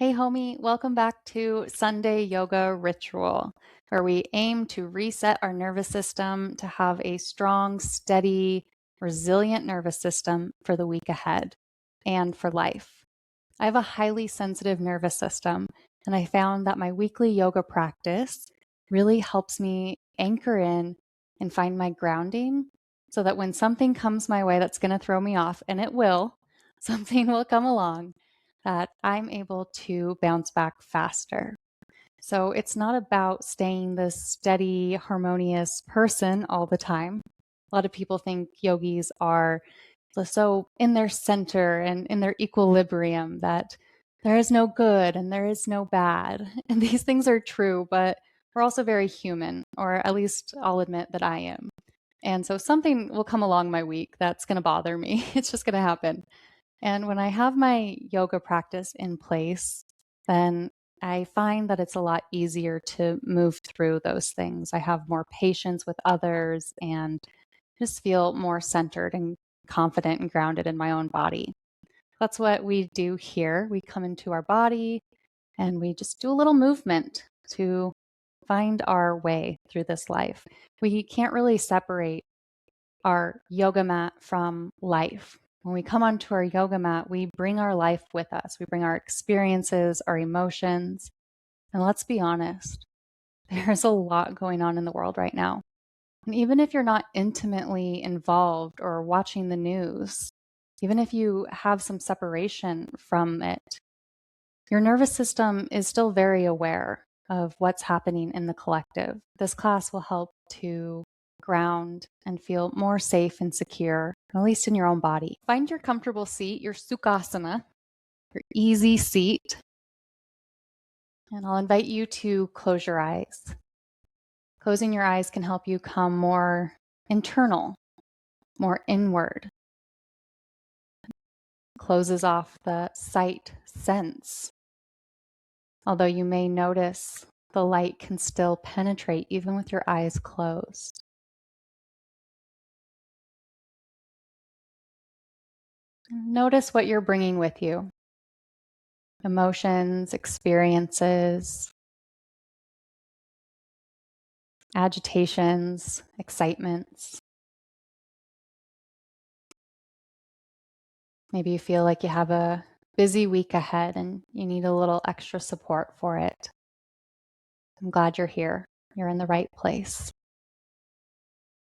Hey, homie, welcome back to Sunday Yoga Ritual, where we aim to reset our nervous system to have a strong, steady, resilient nervous system for the week ahead and for life. I have a highly sensitive nervous system, and I found that my weekly yoga practice really helps me anchor in and find my grounding so that when something comes my way that's going to throw me off, and it will, something will come along that I'm able to bounce back faster. So it's not about staying this steady, harmonious person all the time. A lot of people think yogis are so in their center and in their equilibrium that there is no good and there is no bad. And these things are true, but we're also very human, or at least I'll admit that I am. And so something will come along my week that's going to bother me. It's just going to happen. And when I have my yoga practice in place, then I find that it's a lot easier to move through those things. I have more patience with others and just feel more centered and confident and grounded in my own body. That's what we do here. We come into our body and we just do a little movement to find our way through this life. We can't really separate our yoga mat from life. When we come onto our yoga mat, we bring our life with us. We bring our experiences, our emotions. And let's be honest, there's a lot going on in the world right now. And even if you're not intimately involved or watching the news, even if you have some separation from it, your nervous system is still very aware of what's happening in the collective. This class will help to ground and feel more safe and secure, at least in your own body. Find your comfortable seat, your sukhasana, your easy seat, and I'll invite you to close your eyes. Closing your eyes can help you come more internal, more inward. Closes off the sight sense. Although you may notice the light can still penetrate even with your eyes closed. Notice what you're bringing with you. Emotions, experiences, agitations, excitements. Maybe you feel like you have a busy week ahead and you need a little extra support for it. I'm glad you're here. You're in the right place.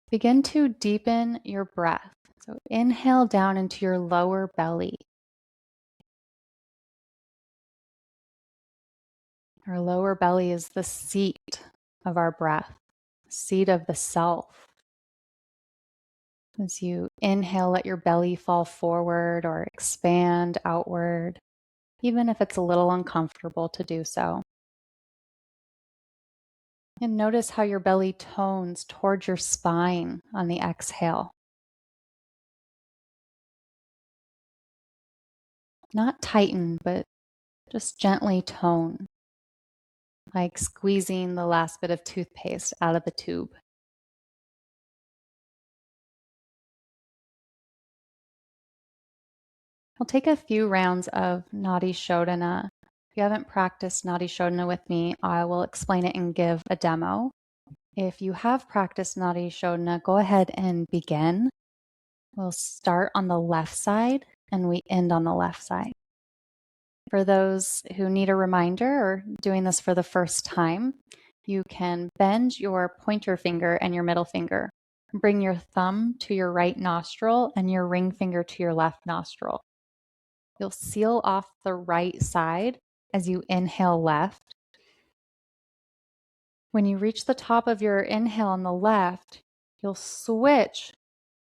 Begin to deepen your breath. So inhale down into your lower belly. Our lower belly is the seat of our breath, seat of the self. As you inhale, let your belly fall forward or expand outward, even if it's a little uncomfortable to do so. And notice how your belly tones towards your spine on the exhale. Not tighten, but just gently tone, like squeezing the last bit of toothpaste out of the tube. We'll take a few rounds of Nadi Shodhana. If you haven't practiced Nadi Shodhana with me, I will explain it and give a demo. If you have practiced Nadi Shodhana, go ahead and begin. We'll start on the left side and we end on the left side. For those who need a reminder or doing this for the first time, you can bend your pointer finger and your middle finger. Bring your thumb to your right nostril and your ring finger to your left nostril. You'll seal off the right side as you inhale left. When you reach the top of your inhale on the left, you'll switch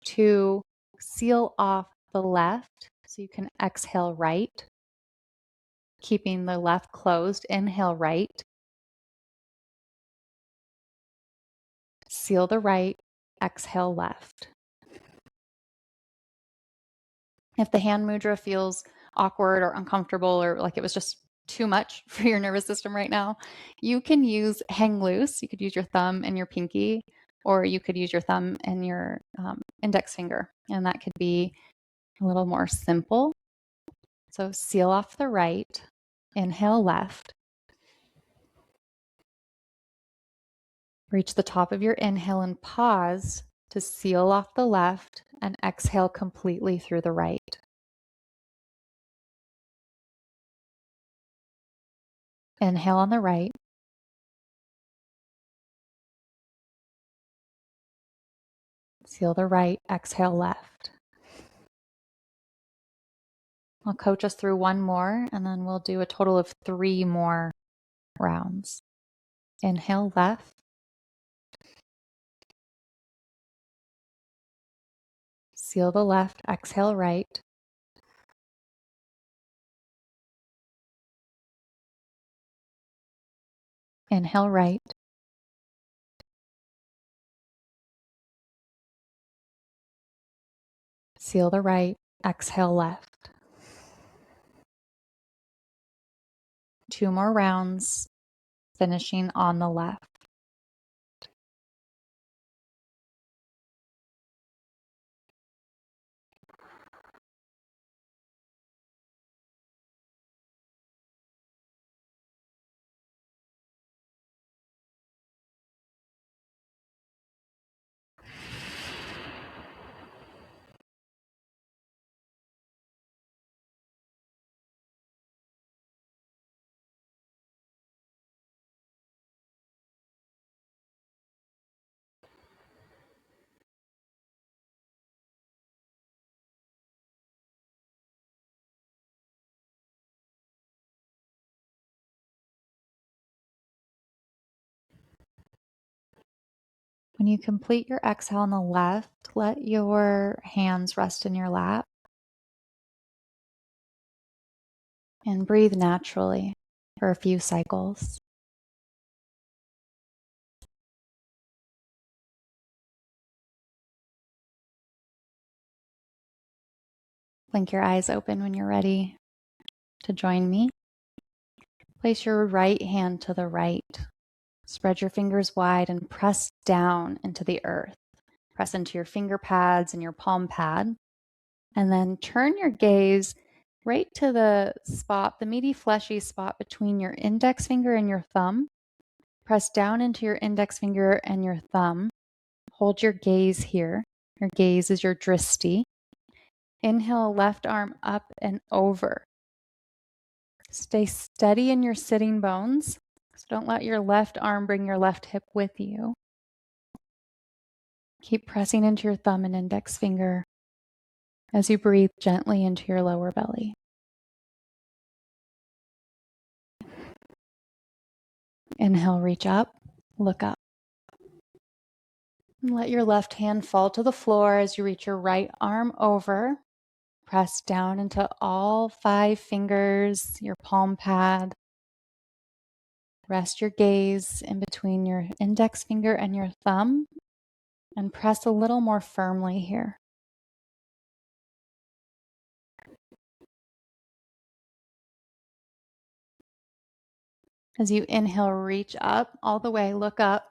to seal off the left so you can exhale right. Keeping the left closed, inhale right. Seal the right, exhale left. If the hand mudra feels awkward or uncomfortable or like it was just too much for your nervous system right now, you can use hang loose. You could use your thumb and your pinky, or you could use your thumb and your index finger, and that could be a little more simple. So seal off the right, Inhale left. Reach the top of your inhale and pause to seal off the left and exhale completely through the right. Inhale on the right. Seal the right, exhale left. I'll coach us through one more and then we'll do a total of 3 more rounds. Inhale left. Seal the left, exhale right. Inhale right. Seal the right, exhale left. 2 more rounds, finishing on the left. When you complete your exhale on the left, let your hands rest in your lap and breathe naturally for a few cycles. Blink your eyes open when you're ready to join me. Place your right hand to the right. Spread your fingers wide and press down into the earth. Press into your finger pads and your palm pad. And then turn your gaze right to the spot, the meaty, fleshy spot between your index finger and your thumb. Press down into your index finger and your thumb. Hold your gaze here. Your gaze is your dristi. Inhale, left arm up and over. Stay steady in your sitting bones. So don't let your left arm bring your left hip with you. Keep pressing into your thumb and index finger as you breathe gently into your lower belly. Inhale, reach up, look up. And let your left hand fall to the floor as you reach your right arm over. Press down into all 5 fingers, your palm pad. Rest your gaze in between your index finger and your thumb and press a little more firmly here. As you inhale, reach up all the way, look up.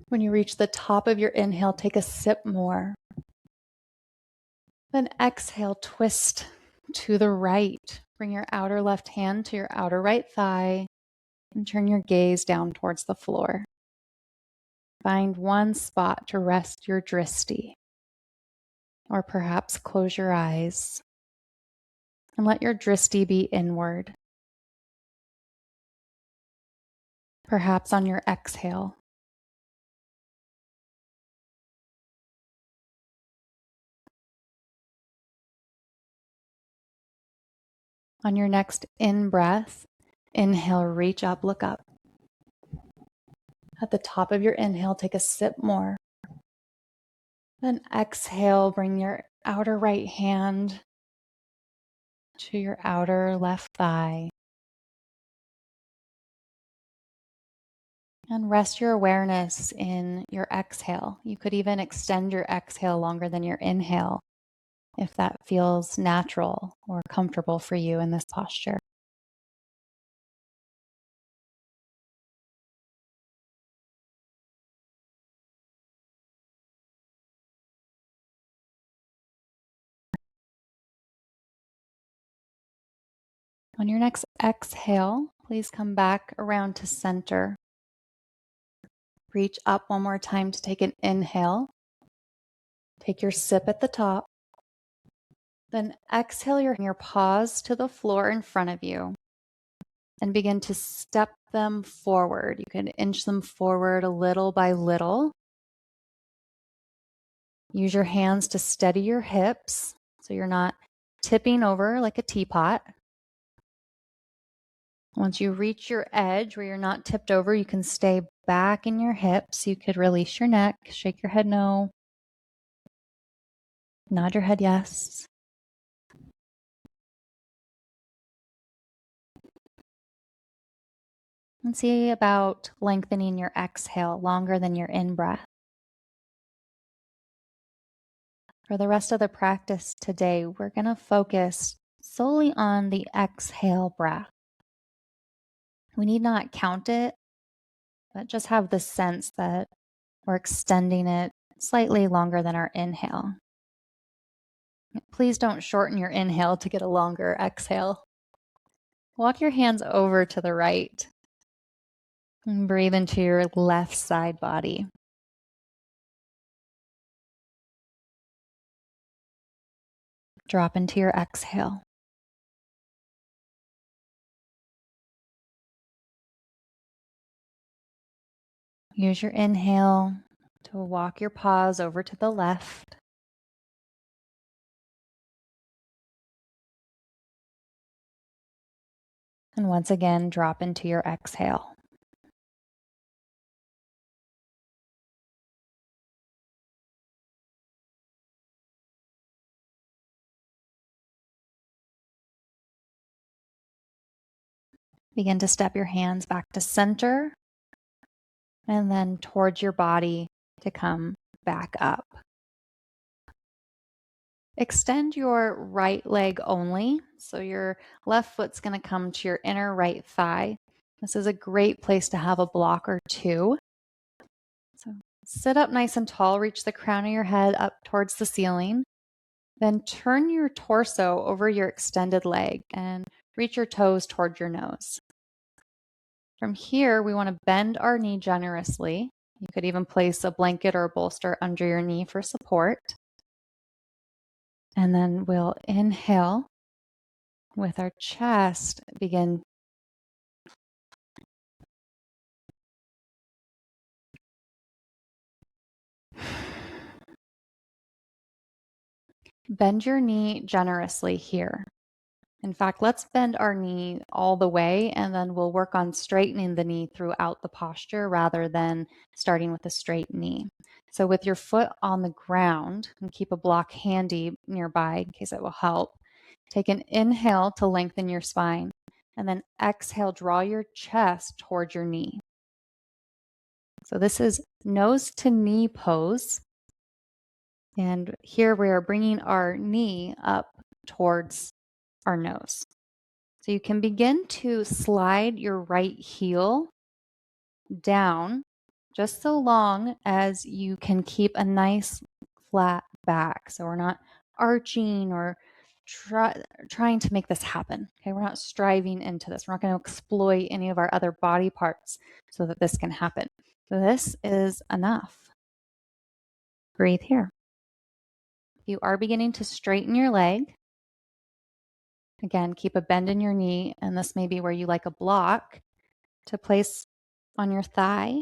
When you reach the top of your inhale, take a sip more. Then exhale, twist to the right. Bring your outer left hand to your outer right thigh and turn your gaze down towards the floor. Find one spot to rest your dristi, or perhaps close your eyes and let your dristi be inward. Perhaps on your exhale. On your next in-breath, inhale, reach up, look up. At the top of your inhale, take a sip more. Then exhale, bring your outer right hand to your outer left thigh. And rest your awareness in your exhale. You could even extend your exhale longer than your inhale if that feels natural or comfortable for you in this posture. On your next exhale, please come back around to center. Reach up one more time to take an inhale. Take your sip at the top. Then exhale your paws to the floor in front of you and begin to step them forward. You can inch them forward a little by little. Use your hands to steady your hips so you're not tipping over like a teapot. Once you reach your edge where you're not tipped over, you can stay back in your hips. You could release your neck, shake your head no, nod your head yes. And see about lengthening your exhale longer than your in-breath. For the rest of the practice today, we're going to focus solely on the exhale breath. We need not count it, but just have the sense that we're extending it slightly longer than our inhale. Please don't shorten your inhale to get a longer exhale. Walk your hands over to the right and breathe into your left side body. Drop into your exhale. Use your inhale to walk your paws over to the left. And once again, drop into your exhale. Begin to step your hands back to center and then towards your body to come back up. Extend your right leg only. So your left foot's going to come to your inner right thigh. This is a great place to have a block or two. So sit up nice and tall, reach the crown of your head up towards the ceiling. Then turn your torso over your extended leg and reach your toes toward your nose. From here, we want to bend our knee generously. You could even place a blanket or a bolster under your knee for support. And then we'll inhale with our chest, begin bend your knee generously here. In fact, let's bend our knee all the way and then we'll work on straightening the knee throughout the posture rather than starting with a straight knee. So with your foot on the ground, and keep a block handy nearby in case it will help, take an inhale to lengthen your spine and then exhale, draw your chest towards your knee. So this is nose to knee pose. And here we are bringing our knee up towards our nose. So you can begin to slide your right heel down just so long as you can keep a nice flat back. So we're not arching or trying to make this happen. Okay, we're not striving into this. We're not going to exploit any of our other body parts so that this can happen. So this is enough. Breathe here. You are beginning to straighten your leg. Again, keep a bend in your knee, and this may be where you like a block to place on your thigh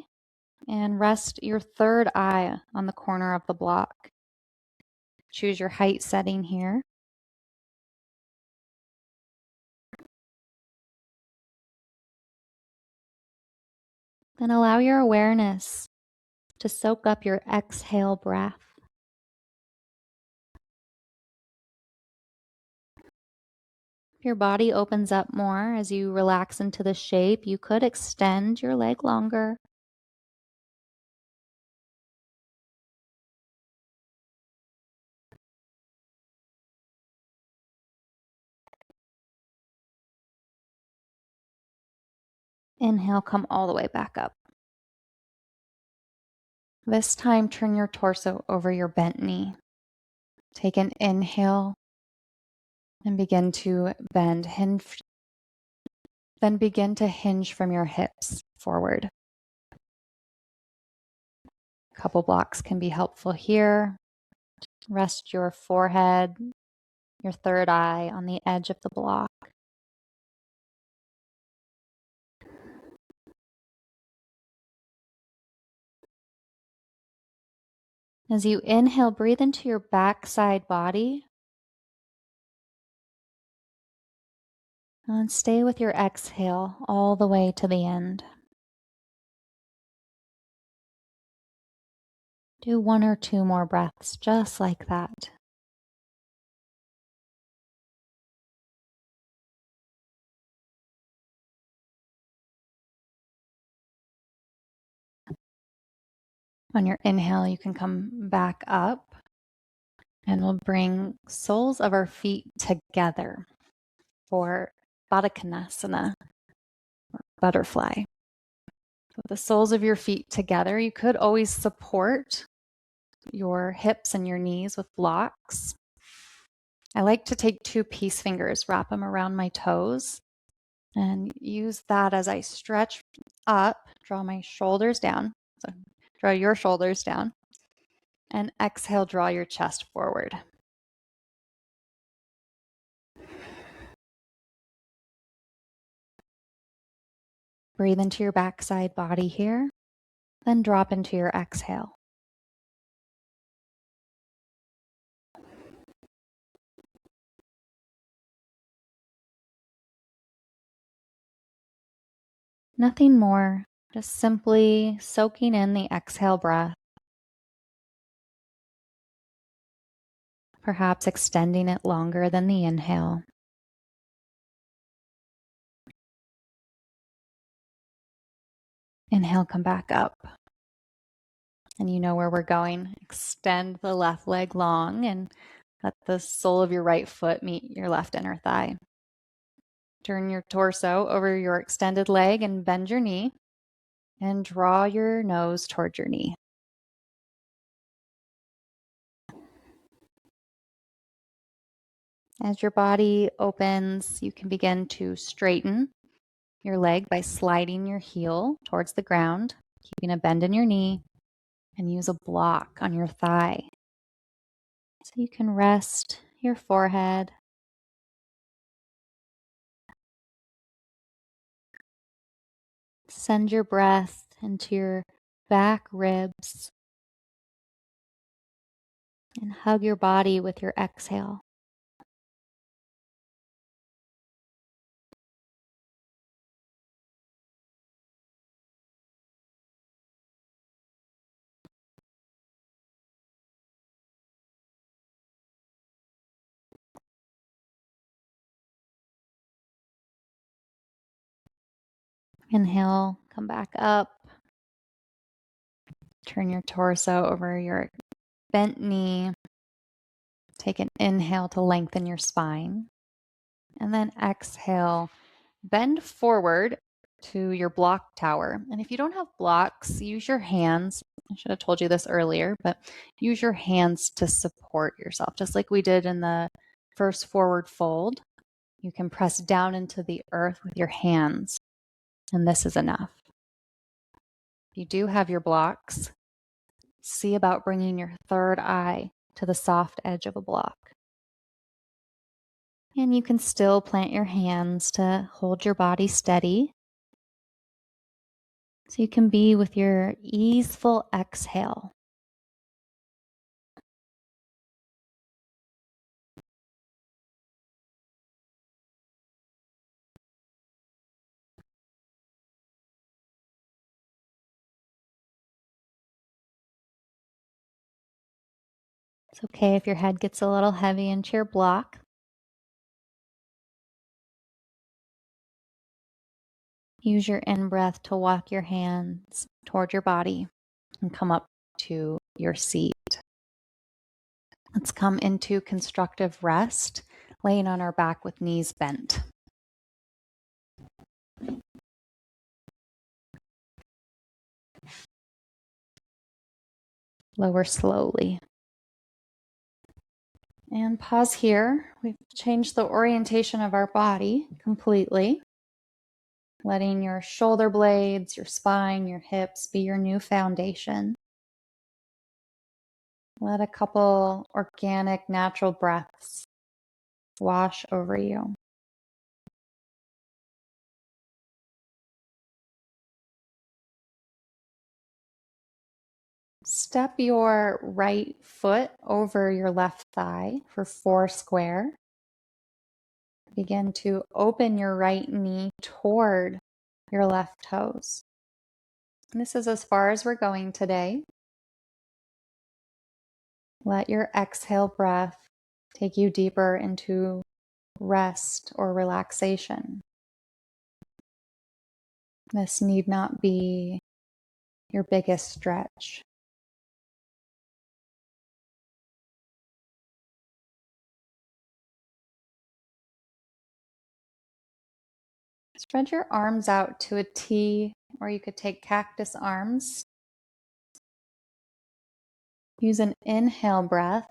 and rest your third eye on the corner of the block. Choose your height setting here. Then allow your awareness to soak up your exhale breath. If your body opens up more as you relax into the shape, you could extend your leg longer. Inhale, come all the way back up. This time, turn your torso over your bent knee. Take an inhale and begin to bend. Then begin to hinge from your hips forward. A couple blocks can be helpful here. Rest your forehead, your third eye on the edge of the block. As you inhale, breathe into your backside body. And stay with your exhale all the way to the end. Do 1 or 2 more breaths just like that. On your inhale, you can come back up and we'll bring soles of our feet together for Baddha Konasana, or butterfly. With the soles of your feet together, you could always support your hips and your knees with blocks. I like to take 2 peace fingers, wrap them around my toes, and use that as I stretch up, draw my shoulders down. So draw your shoulders down, and exhale, draw your chest forward. Breathe into your backside body here, then drop into your exhale. Nothing more, just simply soaking in the exhale breath, perhaps extending it longer than the inhale. Inhale, come back up. And you know where we're going. Extend the left leg long and let the sole of your right foot meet your left inner thigh. Turn your torso over your extended leg and bend your knee, and draw your nose toward your knee. As your body opens, you can begin to straighten your leg by sliding your heel towards the ground, keeping a bend in your knee, and use a block on your thigh. So you can rest your forehead. Send your breath into your back ribs and hug your body with your exhale. Inhale, come back up. Turn your torso over your bent knee. Take an inhale to lengthen your spine. And then exhale, bend forward to your block tower. And if you don't have blocks, use your hands. I should have told you this earlier, but use your hands to support yourself, just like we did in the first forward fold. You can press down into the earth with your hands, and this is enough. If you do have your blocks, see about bringing your third eye to the soft edge of a block. And you can still plant your hands to hold your body steady. So you can be with your easeful exhale. It's okay if your head gets a little heavy into your block. Use your in-breath to walk your hands toward your body and come up to your seat. Let's come into constructive rest, laying on our back with knees bent. Lower slowly. And pause here. We've changed the orientation of our body completely. letting your shoulder blades, your spine, your hips be your new foundation. Let a couple organic, natural breaths wash over you. Step your right foot over your left thigh for 4 square. Begin to open your right knee toward your left toes. And this is as far as we're going today. Let your exhale breath take you deeper into rest or relaxation. This need not be your biggest stretch. Spread your arms out to a T, or you could take cactus arms. Use an inhale breath.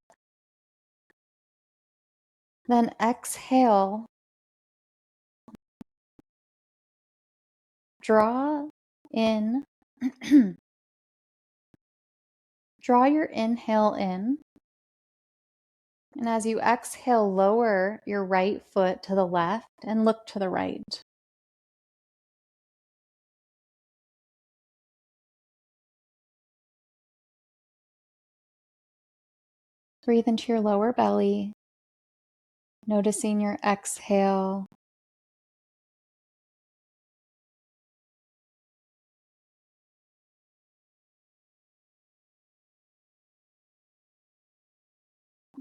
Then exhale. Draw in. Draw your inhale in. And as you exhale, lower your right foot to the left and look to the right. Breathe into your lower belly, noticing your exhale.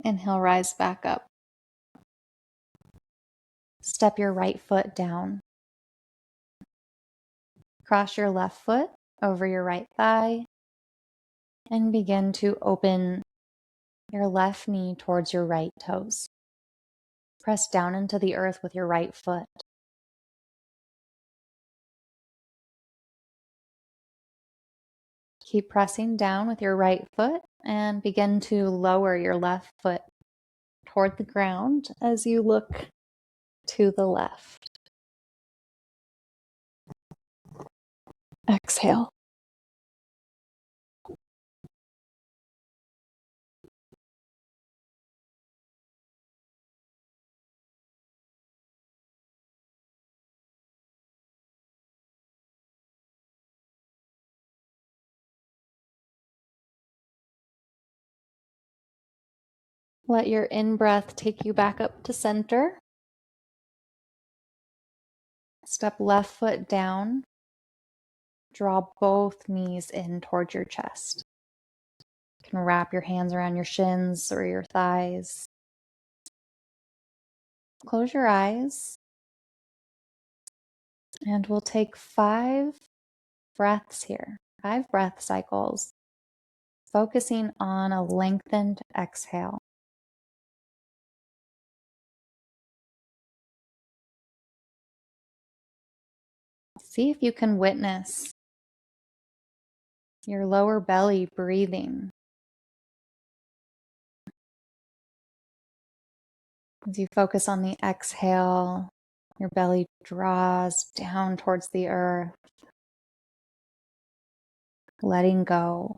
Inhale, rise back up. Step your right foot down. Cross your left foot over your right thigh and begin to open your left knee towards your right toes. Press down into the earth with your right foot. Keep pressing down with your right foot and begin to lower your left foot toward the ground as you look to the left. Exhale. Let your in-breath take you back up to center. Step left foot down. Draw both knees in towards your chest. You can wrap your hands around your shins or your thighs. Close your eyes. And we'll take 5 breaths here, 5 breath cycles, focusing on a lengthened exhale. See if you can witness your lower belly breathing as you focus on the exhale. Your belly draws down towards the earth, letting go.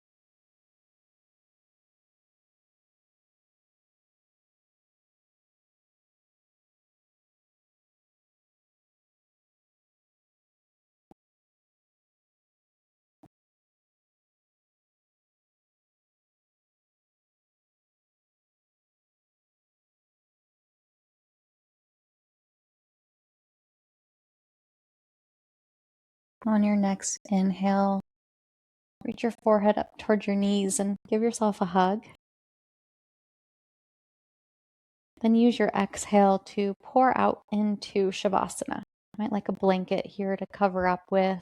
On your next inhale, reach your forehead up towards your knees and give yourself a hug. Then use your exhale to pour out into Shavasana. You might like a blanket here to cover up with.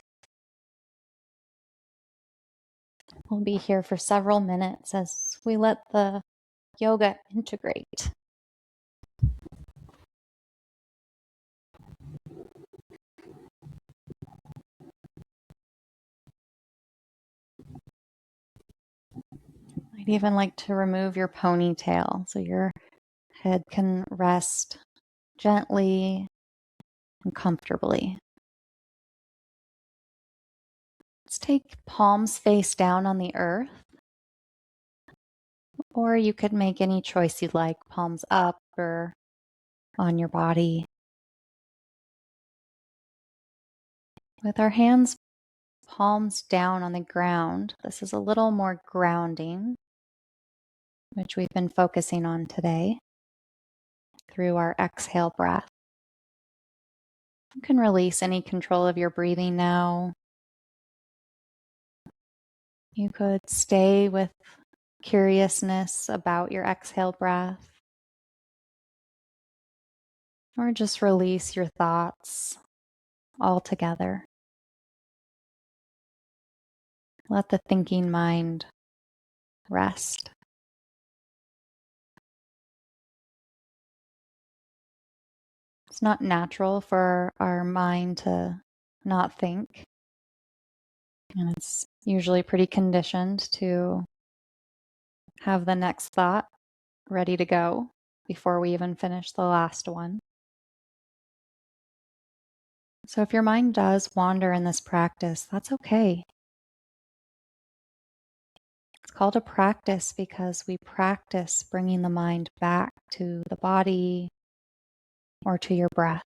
We'll be here for several minutes as we let the yoga integrate. I'd even like to remove your ponytail so your head can rest gently and comfortably. Let's take palms face down on the earth, or you could make any choice you'd like, palms up or on your body. With our hands palms down on the ground, this is a little more grounding, which we've been focusing on today through our exhale breath. You can release any control of your breathing now. You could stay with curiousness about your exhale breath, or just release your thoughts altogether. Let the thinking mind rest. It's not natural for our mind to not think, and it's usually pretty conditioned to have the next thought ready to go before we even finish the last one. So if your mind does wander in this practice, that's okay. It's called a practice because we practice bringing the mind back to the body or to your breath.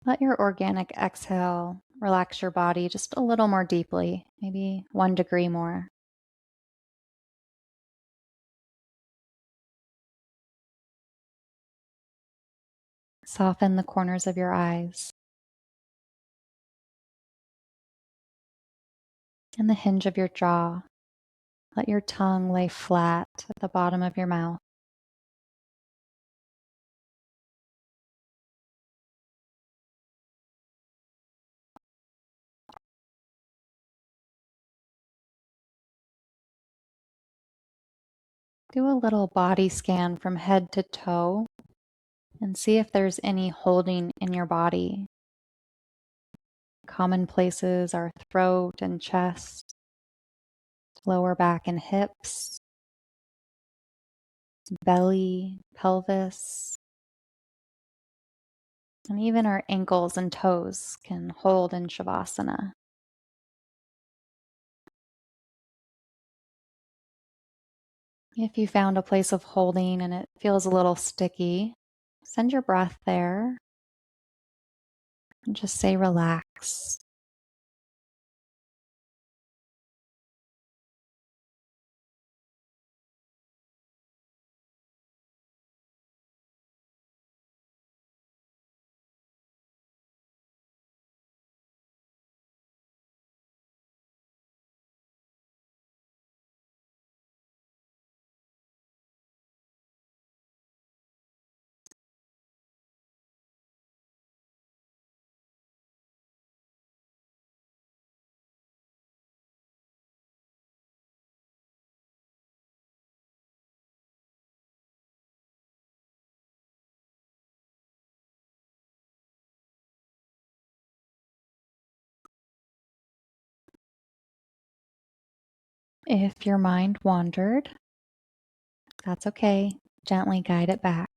Let your organic exhale relax your body just a little more deeply, maybe 1 degree more. Soften the corners of your eyes and the hinge of your jaw. Let your tongue lay flat at the bottom of your mouth. Do a little body scan from head to toe and see if there's any holding in your body. Common places are throat and chest, lower back and hips, belly, pelvis, and even our ankles and toes can hold in Shavasana. If you found a place of holding and it feels a little sticky, send your breath there and just say relax. If your mind wandered, that's okay. Gently guide it back.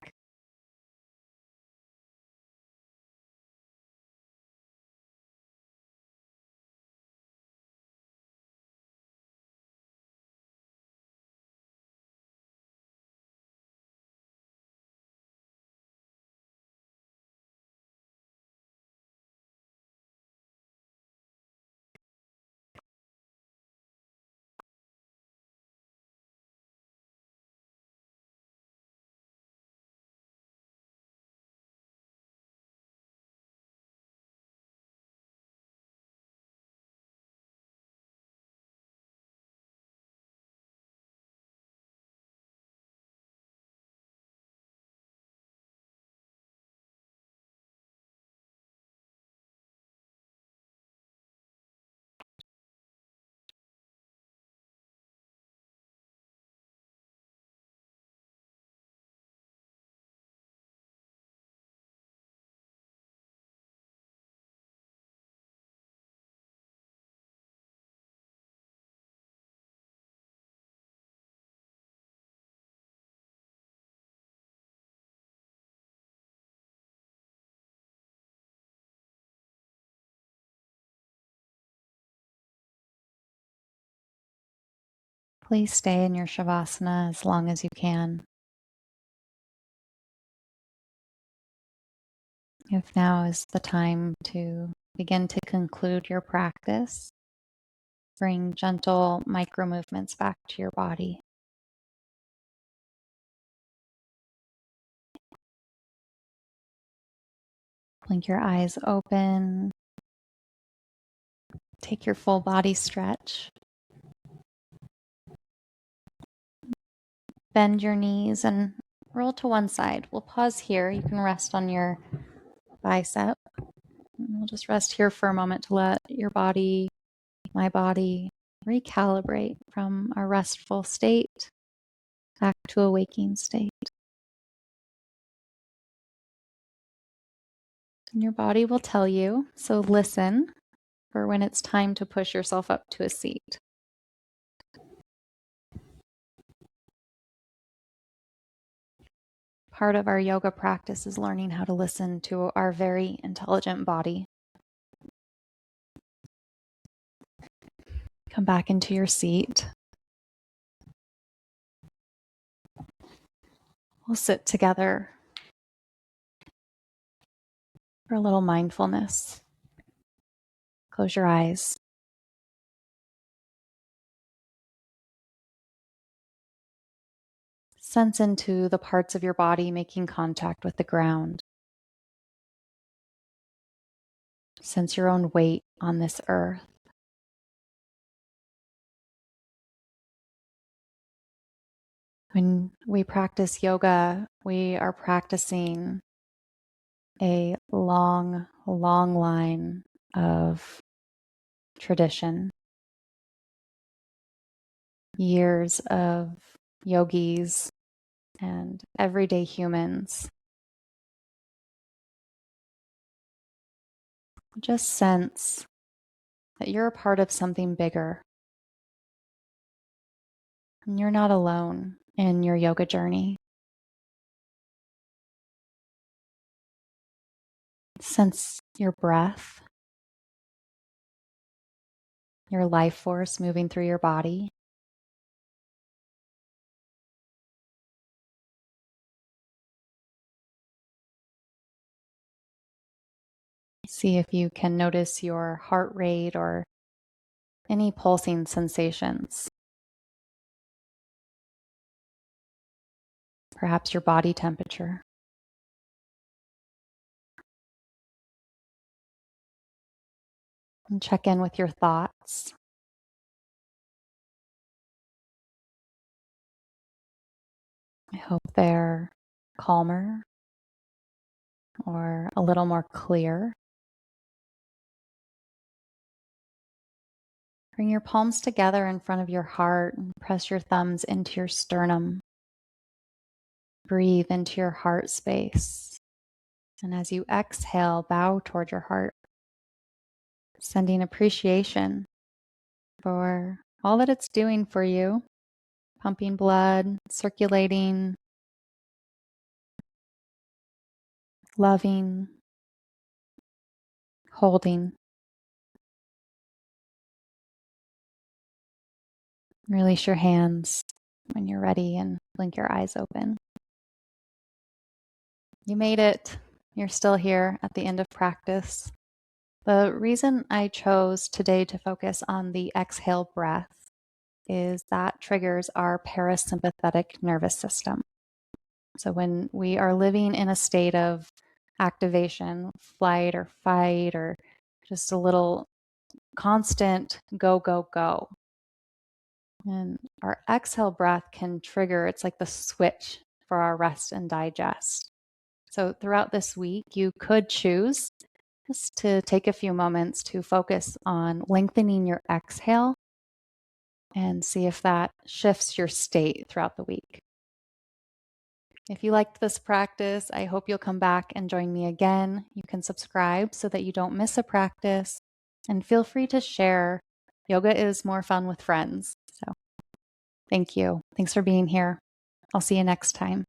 Please stay in your Shavasana as long as you can. If now is the time to begin to conclude your practice, bring gentle micro movements back to your body. Blink your eyes open. Take your full body stretch. Bend your knees and roll to one side. We'll pause here. You can rest on your bicep. We'll just rest here for a moment to let your body, my body, recalibrate from a restful state back to a waking state. And your body will tell you, so listen for when it's time to push yourself up to a seat. Part of our yoga practice is learning how to listen to our very intelligent body. Come back into your seat. We'll sit together for a little mindfulness. Close your eyes. Sense into the parts of your body making contact with the ground. Sense your own weight on this earth. When we practice yoga, we are practicing a long, long line of tradition. Years of yogis and everyday humans. Just sense that you're a part of something bigger. And you're not alone in your yoga journey. Sense your breath, your life force moving through your body. See if you can notice your heart rate or any pulsing sensations. Perhaps your body temperature. And check in with your thoughts. I hope they're calmer or a little more clear. Bring your palms together in front of your heart and press your thumbs into your sternum. Breathe into your heart space. And as you exhale, bow toward your heart, sending appreciation for all that it's doing for you, pumping blood, circulating, loving, holding. Release your hands when you're ready and blink your eyes open. You made it. You're still here at the end of practice. The reason I chose today to focus on the exhale breath is that triggers our parasympathetic nervous system. So when we are living in a state of activation, flight or fight, or just a little constant go, go, go, and our exhale breath can trigger, it's like the switch for our rest and digest. So throughout this week, you could choose just to take a few moments to focus on lengthening your exhale and see if that shifts your state throughout the week. If you liked this practice, I hope you'll come back and join me again. You can subscribe so that you don't miss a practice, and feel free to share. Yoga is more fun with friends. So thank you. Thanks for being here. I'll see you next time.